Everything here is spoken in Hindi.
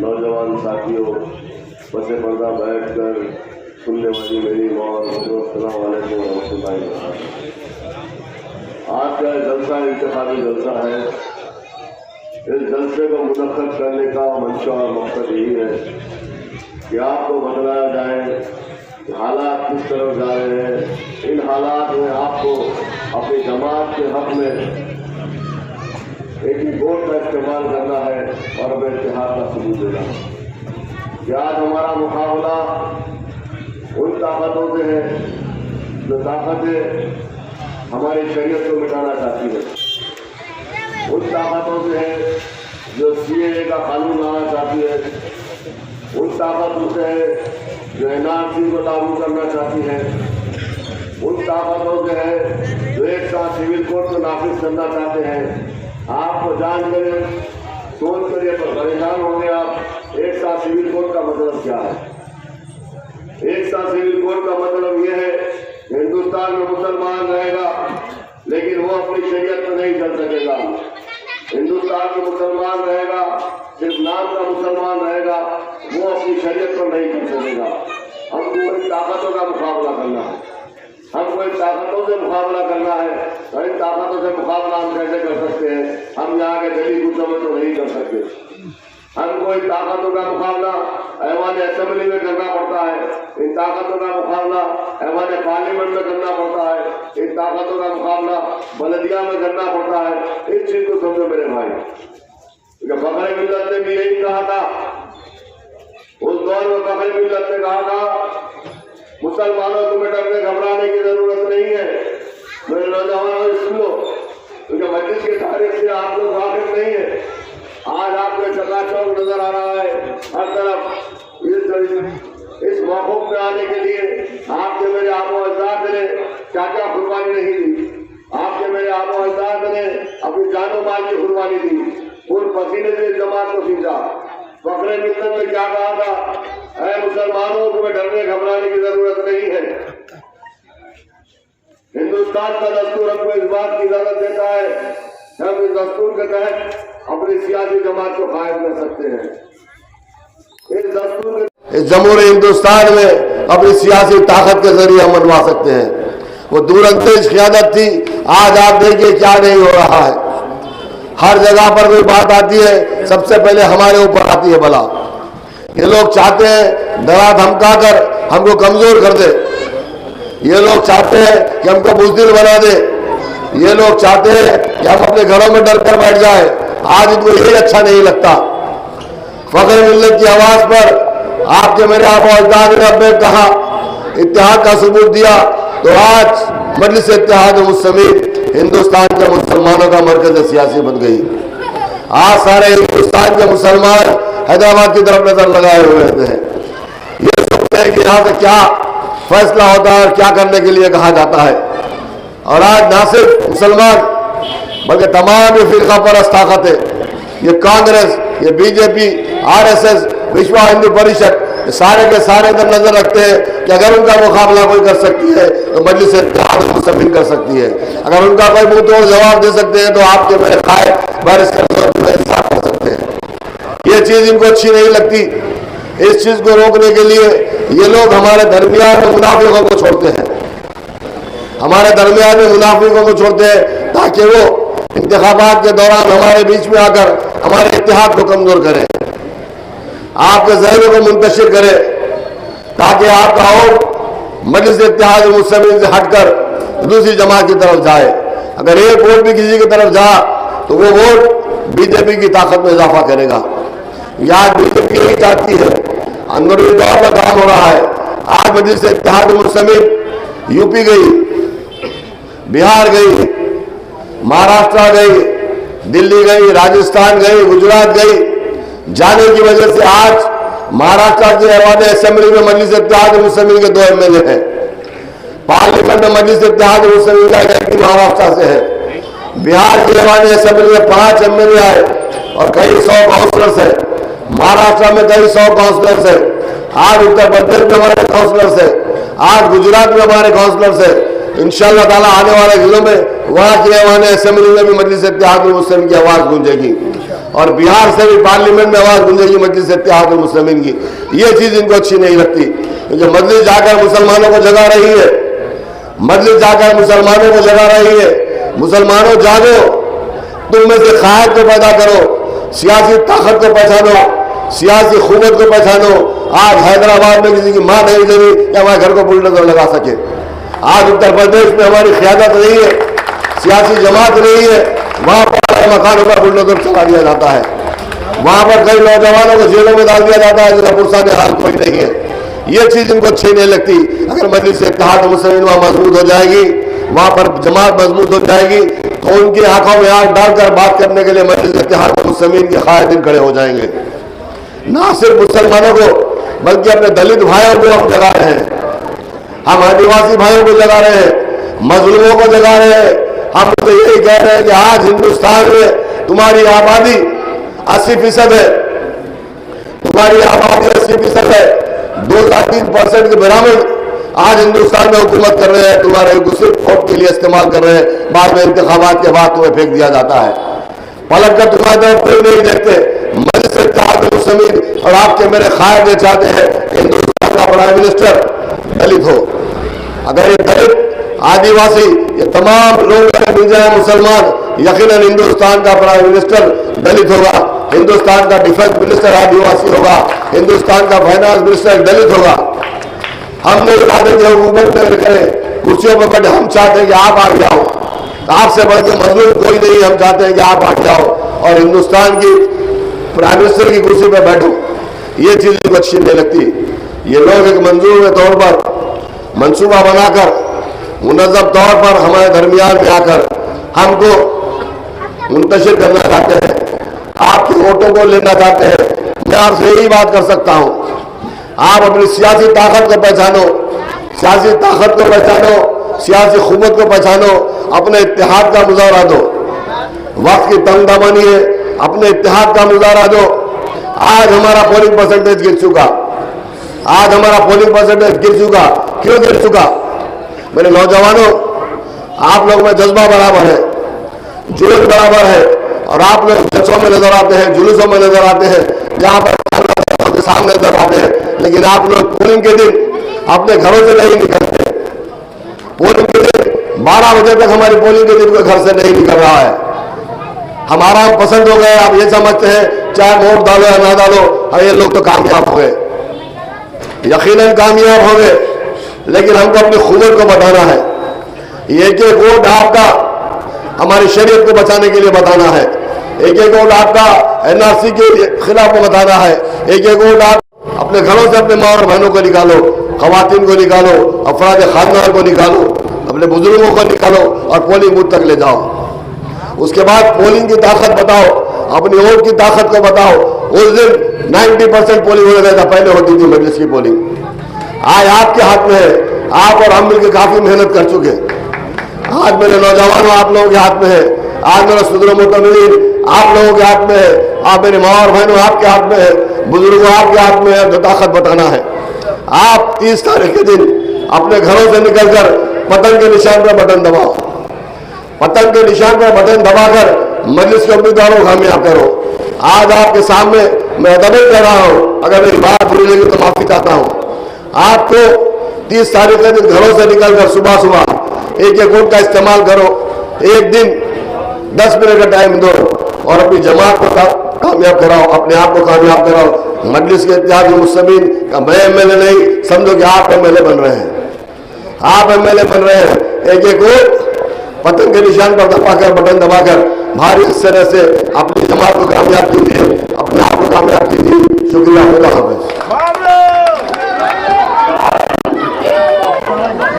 नौजवान साथियों, बसे पर्दा बैठ कर सुनने वाली मेरी मौत, अस्सलाम वालेकुम रहमतुल्लाहि व बरकातहू। आज का जलसा इंतखाबी जलसा है। इस जलसे को मुनक्कद करने का मंशा और मकसद यही है कि आपको बतलाया जाए कि हालात किस तरफ जा रहे हैं। इन हालात में आपको अपनी जमात के हक में एक ही वोट का इस्तेमाल करना है और अब इत्तेहाद का सबूत देना है कि आज हमारा मुकाबला उन ताकतों से है जो ताकतें हमारी शरीयत को मिटाना चाहती है, उन ताकतों से है जो सीएए का कानून लाना चाहती है, उन ताकतों से है जो एनआरसी को लागू करना चाहती है, उन ताकतों से है जो एक साथ सिविल कोड को नाफिज करना चाहते हैं। आपको जान कर सोच कर ये परेशान होंगे आप। एक साथ सिविल कोड का मतलब क्या है? एक साथ सिविल कोड का मतलब यह है कि हिंदुस्तान में मुसलमान रहेगा लेकिन वो अपनी शरीयत में नहीं चल सकेगा। हिंदुस्तान में मुसलमान रहेगा, सिर्फ नाम का मुसलमान रहेगा, वो अपनी शरीयत पर नहीं चल सकेगा। हमको इन ताकतों का मुकाबला करना है, हमको इन ताकतों से मुकाबला करना है। और इन ताकतों से मुकाबला हम कैसे कर सकते हैं? हम यहाँ के दिल्ली गुटों में तो नहीं कर सकते। हमको इन ताकतों का मुकाबला ऐवान असेंबली में करना पड़ता है, इन ताकतों का मुकाबला ऐवान पार्लियामेंट में करना पड़ता है, इन ताकतों का मुकाबला बलदिया में करना पड़ता है। इस चीज को समझो मेरे भाई। फखरे मिल्लत ने भी यही कहा था, उस दौर में फखरे मिल्लत ने कहा था मुसलमानों तुम्हें डरने घबराने की जरूरत नहीं है। मेरे नौजवानों सुन लो, क्योंकि मस्जिद के तारीख से आप लोग वाकिफ नहीं है। आज आपको चकाचौंध नजर आ रहा है हर तरफ। इस मौक़िफ़ पे आने के लिए आपके मेरे आबो अजदाद ने क्या क्या कुर्बानी नहीं दी। आपके मेरे आबो अजदाद ने अपनी जानो माल की कुर्बानी दी, पूरे पसीने से इस जमात को सींचा। फखरे मिल्लत ने क्या कहा था? ऐ मुसलमानों तुम्हें डरने घबराने की जरूरत नहीं है। हिंदुस्तान का दस्तूर हमको इस बात की इजाजत देता है कि हम इस दस्तूर के तहत अपनी सियासी जमात को कायम कर सकते हैं। इस दस्तूर के इस जमहूरी हिंदुस्तान में अपनी सियासी ताकत के जरिए हम मनवा सकते हैं। वो दूरंदेश क़यादत थी, आज आप देखिए क्या नहीं हो रहा है। हर जगह पर कोई बात आती है सबसे पहले हमारे ऊपर आती है बला। ये लोग चाहते हैं डरा धमका कर हमको कमजोर कर दे, ये लोग चाहते हैं कि हमको बुज़दिल बना दे, ये लोग चाहते हैं कि हम अपने घरों में डर कर बैठ जाए। आज इनको यही अच्छा नहीं लगता। फखरे मिल्लत की आवाज पर आपके मेरे आबा अजदाद ने अपने कहा, इत्तेहाद का सबूत दिया, तो आज मजलिस इत्तेहाद मुस्लिमीन हिंदुस्तान के मुसलमानों का मरकज सियासी बन गई। आज सारे हिंदुस्तान के मुसलमान हैदराबाद की तरफ नजर लगाए हुए रहते हैं। ये सोचते हैं कि यहाँ से क्या फैसला होता है और क्या करने के लिए कहा जाता है। और आज ना सिर्फ मुसलमान बल्कि तमाम ये फिरका परस्त ताकतें, ये कांग्रेस, ये बीजेपी, आरएसएस, विश्व हिंदू परिषद, सारे के सारे इधर नजर रखते हैं कि अगर उनका मुकाबला कोई कर सकती है तो मजलिस इत्तेहाद मुस्तक़बिल कर सकती है। अगर उनका कोई मुंह तोड़ जवाब दे सकते हैं तो आपके मेरे खाए बारिश इंसाफ कर सकते हैं। ये चीज इनको अच्छी नहीं लगती। इस चीज को रोकने के लिए ये लोग हमारे दरमियान में मुनाफिकों को छोड़ते हैं, हमारे दरमियान में मुनाफिकों को छोड़ते हैं ताकि वो इंतखाबात के दौरान हमारे बीच में आकर हमारे इत्तेहाद को कमजोर करें, आपके ज़हनों को मुंतशिर करे, ताकि आपका वोट मजलिस इत्तेहाद मुस्लिमीन से हटकर दूसरी जमात की तरफ जाए। अगर एक वोट भी किसी की तरफ जा तो वो वोट बीजेपी की ताकत में इजाफा करेगा। यहाँ बीजेपी यही चाहती है, अंदरूनी तौर पर काम हो रहा है। आज मजलिस इत्तेहाद मुस्लिमीन यूपी गई, बिहार गई, महाराष्ट्र गई, दिल्ली गई, राजस्थान गई, गुजरात गई। जाने की वजह से आज महाराष्ट्र की ऐवान असेंबली में मजलिस इत्तेहाद मुस्लिमीन के 2 एमएलए हैं, पार्लियामेंट में मजलिस इत्तेहाद मुस्लिमीन का एक महाराष्ट्र से है, बिहार की ऐवान असेंबली में 5 एमएलए आए और कई 100 काउंसलर्स है, महाराष्ट्र में कई 100 काउंसलर्स है, आज उत्तर प्रदेश में हमारे काउंसलर्स है, आज गुजरात में हमारे काउंसलर्स है। इंशाअल्लाह ताला आने वाले दिनों में वहां की ऐवान असेंबली में भी मजलिस इत्तेहाद मुस्लिमीन की आवाज गूंजेगी और बिहार से भी पार्लियामेंट में आवाज गूंजेगी मजलिस इत्तेहाद मुस्लिमीन की। ये चीज इनको अच्छी नहीं लगती, क्योंकि मजलिस जाकर मुसलमानों को जगा रही है, मजलिस जाकर मुसलमानों को जगा रही है। मुसलमानों जागो, तुम में से कायद को पैदा करो, सियासी ताकत को पहचानो, सियासी खूबत को पहचानो। आज हैदराबाद में किसी की मां नहीं जमी कि हमारे घर को बुलडोजर लगा सके। आज उत्तर प्रदेश में हमारी क़यादत नहीं है, सियासी जमात नहीं है, वहां पर मकानों पर बुलडोजर चला दिया जाता है, वहां पर कई नौजवानों को जेलों में डाल दिया जाता है जिसका पुरसाने हाल कोई नहीं है। ये चीज इनको अच्छी नहीं लगती। अगर मजलिस इत्तेहाद मुस्लिमीन वहां मजबूत हो जाएगी, वहां पर जमात मजबूत हो जाएगी, तो उनकी आंखों में आंख डालकर बात करने के लिए मजलिस इत्तेहाद मुस्लिमीन के कायदीन खड़े हो जाएंगे। ना सिर्फ मुसलमानों को बल्कि अपने दलित भाइयों को हम जगा रहे हैं, हम आदिवासी भाइयों को जगा रहे हैं, मजलूमों को जगा रहे हैं। हम तो यही कह रहे हैं कि आज हिंदुस्तान में तुम्हारी आबादी 80% है, तुम्हारी आबादी 80% है, 2-3% के बराबर आज हिंदुस्तान में हुकूमत कर रहे हैं, तुम्हारे सिर्फ वोट के लिए इस्तेमाल कर रहे हैं। बाद में इंतखाबात के बाद तुम्हें फेंक दिया जाता है, पलट कर तुम्हारे तरफ कोई नहीं देखते। मजलिस इत्तेहाद मुस्लिमीन और आपके मेरे कायद ये चाहते हैं हिंदुस्तान का प्राइम मिनिस्टर दलित हो। अगर ये दलित आदिवासी ये तमाम लोग मिल जाए मुसलमान, यकीनन हिंदुस्तान का प्राइम मिनिस्टर दलित होगा, हिंदुस्तान का डिफेंस मिनिस्टर आदिवासी होगा, हिंदुस्तान का फाइनेंस मिनिस्टर दलित होगा। हमने चाहते थे हुकूमत में करें, कुर्सियों पर बैठे, हम चाहते हैं कि आप आगे आओ, आपसे बढ़ के मजलूम कोई नहीं, हम चाहते हैं कि आप आगे आओ और हिंदुस्तान की प्राइम मिनिस्टर की कुर्सी पर बैठो। ये चीज इनको अच्छी नहीं लगती। ये लोग एक मंजूर के तौर पर मंसूबा बनाकर मुनज़्ज़म तौर पर हमारे दरमियान में आकर हमको मुंतशिर करना चाहते हैं, आपके वोटों को लेना चाहते हैं। मैं आपसे यही बात कर सकता हूं, आप अपनी सियासी ताकत को पहचानो, सियासी ताकत को पहचानो, सियासी खूबत को पहचानो, अपने इत्तेहाद का मुजाहरा दो। वक्त की तंग दामनी है, अपने इत्तेहाद का मुजाहरा दो। आज हमारा पोलिंग परसेंटेज गिर चुका, आज हमारा पोलिंग परसेंटेज गिर चुका। क्यों गिर चुका? मेरे नौजवानों, आप लोग में जज्बा बराबर है, जुलूस बराबर है, और आप लोग जलसों में नजर आते हैं, जुलूसों में नजर आते हैं, जहां पर सामने नजर आते हैं, लेकिन आप लोग पोलिंग के दिन अपने घरों से नहीं निकलते। पोलिंग के दिन 12 बजे तक हमारी पोलिंग के दिन कोई घर से नहीं निकल रहा है। हमारा पसंद हो गए, आप ये समझते हैं चाहे वोट डालो या ना डालो, ये लोग तो कामयाब हो गए, यकीनन कामयाब हो गए, लेकिन हमको अपनी खूबत को बताना है। एक एक वोट आपका हमारी शरीयत को बचाने के लिए बताना है, एक एक वोट आपका एनआरसी के खिलाफ को बताना है, एक एक वोट आप अपने घरों से अपने माँ और बहनों को निकालो, खवातीन को निकालो, अफराद खानदान को निकालो, अपने बुजुर्गों को निकालो और पोलिंग बूथ तक ले जाओ। उसके बाद पोलिंग की ताकत बताओ, अपनी वोट की ताकत को बताओ। उस दिन 90% पोलिंग होने था, पहले होती थी मजलिस की पोलिंग, आज आपके हाथ में है। आप और हम मिलकर काफी मेहनत कर चुके। आज मेरे नौजवानों आप लोगों के हाथ में है, आज मेरा सुदूर मुतमिन आप लोगों के हाथ में है, आप मेरी माँ और बहनों आपके हाथ में है, बुजुर्गों आपके हाथ में है, जो ताकत बताना है। आप 30 तारीख के दिन अपने घरों से निकलकर पतंग के निशान पर बटन दबाओ, पतंग के निशान पर बटन दबाकर मजलिस के उम्मीदवारों को कामयाब करो। आज आपके सामने मैं अदब कर रहा हूं, अगर मेरी बात बुरी लगी तो माफी चाहता हूं। आपको 30 तारीख के दिन घरों से निकलकर सुबह सुबह एक एक वोट का इस्तेमाल करो, एक दिन 10 मिनट का टाइम दो और अपनी जमात को कामयाब कराओ, अपने आप को कामयाब कराओ। मजलिस के इत्तेहाद मुस्लिमीन का मैं एमएलए नहीं, समझो कि आप एमएलए बन रहे हैं, आप एमएलए बन रहे हैं। एक एक वोट पतंग के निशान पर दबाकर बटन दबाकर भारी तरह से अपनी जमात को कामयाब कीजिए, अपने आप को कामयाब कीजिए। शुक्रिया।